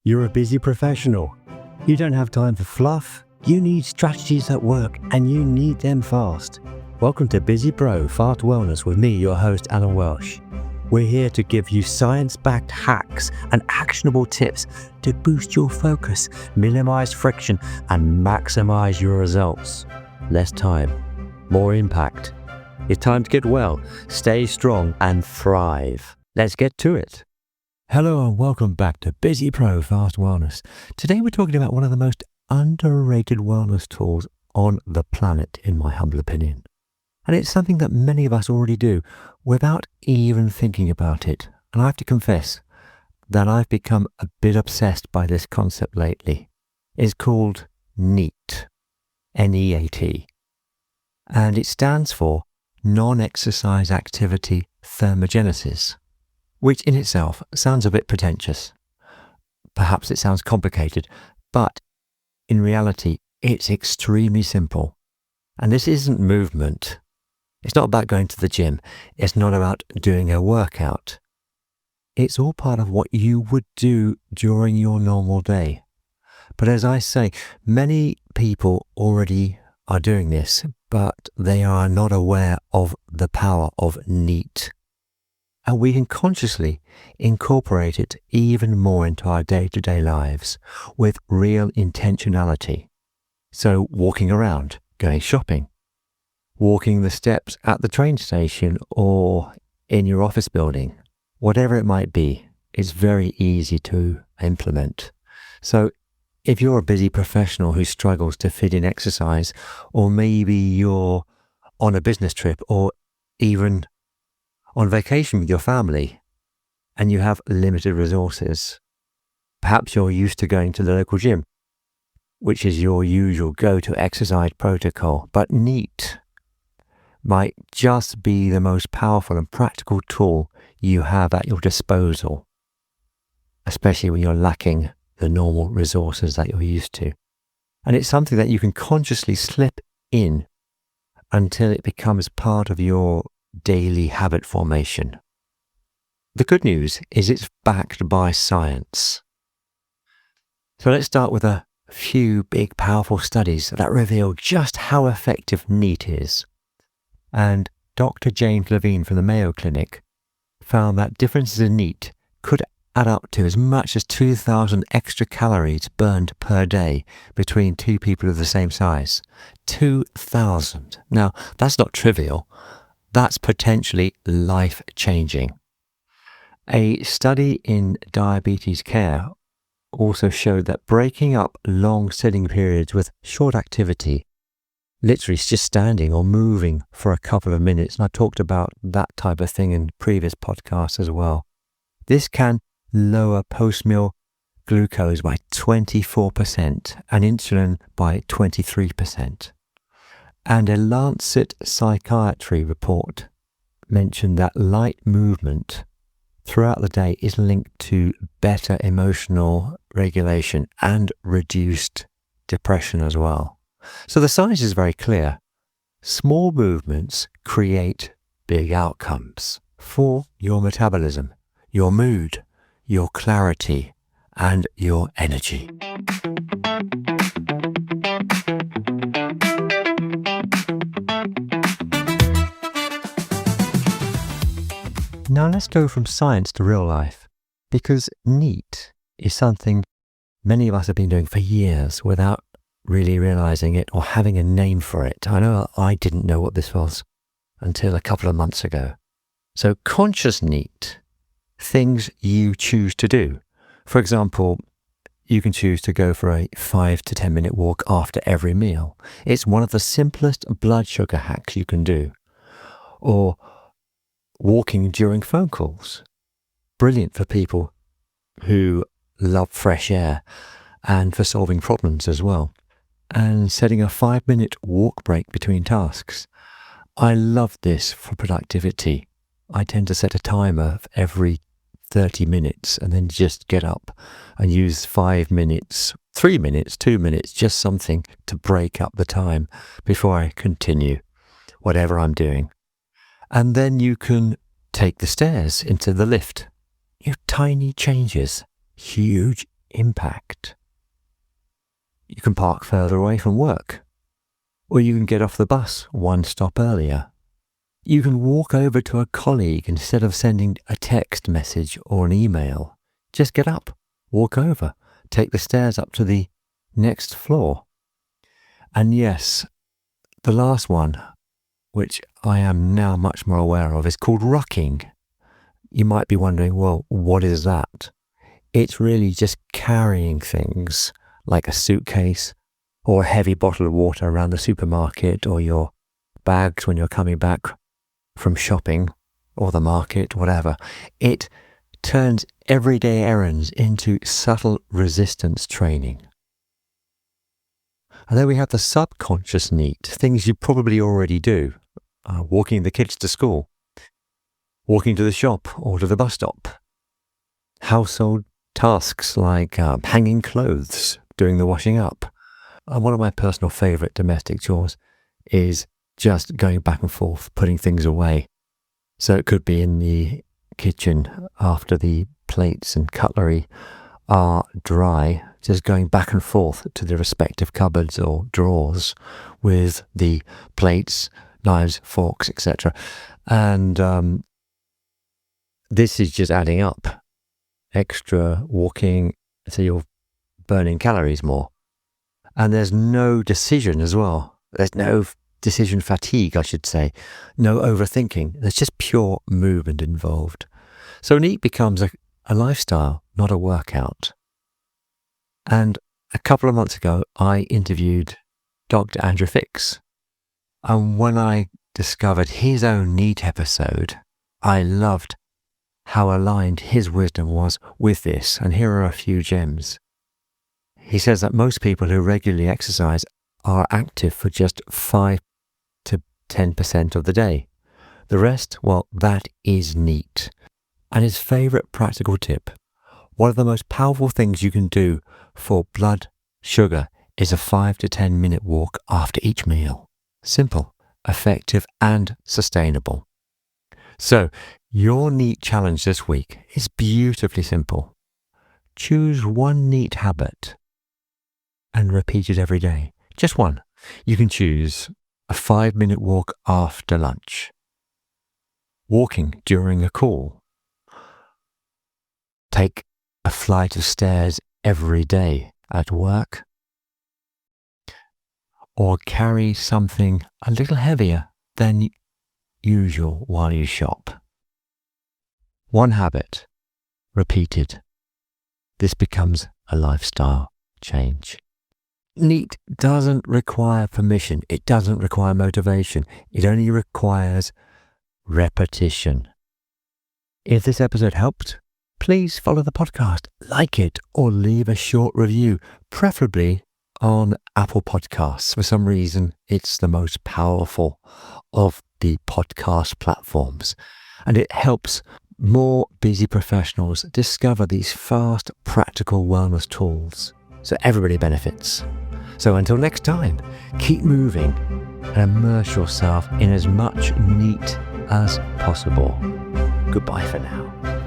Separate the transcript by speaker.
Speaker 1: You're a busy professional. You don't have time for fluff. You need strategies that work, and you need them fast. Welcome to Busy Pro Fast Wellness with me, your host, Alan Welch. We're here to give you science-backed hacks and actionable tips to boost your focus, minimize friction, and maximize your results. Less time, more impact. It's time to get well, stay strong, and thrive. Let's get to it. Hello and welcome back to Busy Pro Fast Wellness. Today we're talking about one of the most underrated wellness tools on the planet, in my humble opinion. And it's something that many of us already do without even thinking about it. And I have to confess that I've become a bit obsessed by this concept lately. It's called NEAT, N-E-A-T. And it stands for Non-Exercise Activity Thermogenesis, which in itself sounds a bit pretentious. Perhaps it sounds complicated, but in reality, it's extremely simple. And this isn't movement. It's not about going to the gym. It's not about doing a workout. It's all part of what you would do during your normal day. But as I say, many people already are doing this, but they are not aware of the power of NEAT. And we can consciously incorporate it even more into our day-to-day lives with real intentionality. So walking around, going shopping, walking the steps at the train station or in your office building, whatever it might be, it's very easy to implement. So if you're a busy professional who struggles to fit in exercise, or maybe you're on a business trip or even on vacation with your family and you have limited resources, perhaps you're used to going to the local gym, which is your usual go-to exercise protocol, but NEAT might just be the most powerful and practical tool you have at your disposal, especially when you're lacking the normal resources that you're used to. And it's something that you can consciously slip in until it becomes part of your daily habit formation. The good news is it's backed by science. So let's start with a few big, powerful studies that reveal just how effective NEAT is. And Dr. James Levine from the Mayo Clinic found that differences in NEAT could add up to as much as 2,000 extra calories burned per day between two people of the same size. 2,000. Now, that's not trivial. That's potentially life-changing. A study in diabetes care also showed that breaking up long sitting periods with short activity, literally just standing or moving for a couple of minutes, and I talked about that type of thing in previous podcasts as well, this can lower post-meal glucose by 24% and insulin by 23%. And a Lancet Psychiatry report mentioned that light movement throughout the day is linked to better emotional regulation and reduced depression as well. So the science is very clear. Small movements create big outcomes for your metabolism, your mood, your clarity, and your energy. Now let's go from science to real life, because NEAT is something many of us have been doing for years without really realizing it or having a name for it. I know I didn't know what this was until a couple of months ago. So conscious NEAT, things you choose to do. For example, you can choose to go for a 5 to 10 minute walk after every meal. It's one of the simplest blood sugar hacks you can do. Or walking during phone calls. Brilliant for people who love fresh air and for solving problems as well. And setting a 5-minute walk break between tasks. I love this for productivity. I tend to set a timer of every 30 minutes and then just get up and use 5 minutes, 3 minutes, 2 minutes, just something to break up the time before I continue whatever I'm doing. And then you can take the stairs into the lift. Tiny changes, huge impact. You can park further away from work, or you can get off the bus one stop earlier. You can walk over to a colleague instead of sending a text message or an email. Just get up, walk over, take the stairs up to the next floor. And yes, the last one, which I am now much more aware of, is called rocking. You might be wondering, well, what is that? It's really just carrying things like a suitcase or a heavy bottle of water around the supermarket, or your bags when you're coming back from shopping or the market, whatever. It turns everyday errands into subtle resistance training. And then we have the subconscious NEAT, things you probably already do. Walking the kids to school, walking to the shop or to the bus stop. Household tasks like hanging clothes, doing the washing up. One of my personal favourite domestic chores is just going back and forth, putting things away. So it could be in the kitchen after the plates and cutlery are dry, just going back and forth to the respective cupboards or drawers with the plates, knives, forks, etc. And this is just adding up. Extra walking, so you're burning calories more. And there's no decision as well. There's no decision fatigue, I should say. No overthinking. There's just pure movement involved. So NEAT becomes a lifestyle, not a workout. And a couple of months ago, I interviewed Dr. Andrew Fix. And when I discovered his own NEAT episode, I loved how aligned his wisdom was with this. And here are a few gems. He says that most people who regularly exercise are active for just 5 to 10% of the day. The rest, well, that is NEAT. And his favourite practical tip, one of the most powerful things you can do for blood sugar is a 5 to 10 minute walk after each meal. Simple, effective and sustainable. So, your NEAT challenge this week is beautifully simple. Choose one NEAT habit and repeat it every day. Just one. You can choose a 5-minute walk after lunch, walking during a call, take a flight of stairs every day at work, or carry something a little heavier than usual while you shop. One habit, repeated. This becomes a lifestyle change. NEAT doesn't require permission. It doesn't require motivation. It only requires repetition. If this episode helped, please follow the podcast, like it, or leave a short review, preferably on Apple Podcasts. For some reason, it's the most powerful of the podcast platforms, and it helps more busy professionals discover these fast, practical wellness tools, so everybody benefits. So until next time, keep moving and immerse yourself in as much NEAT as possible. Goodbye for now.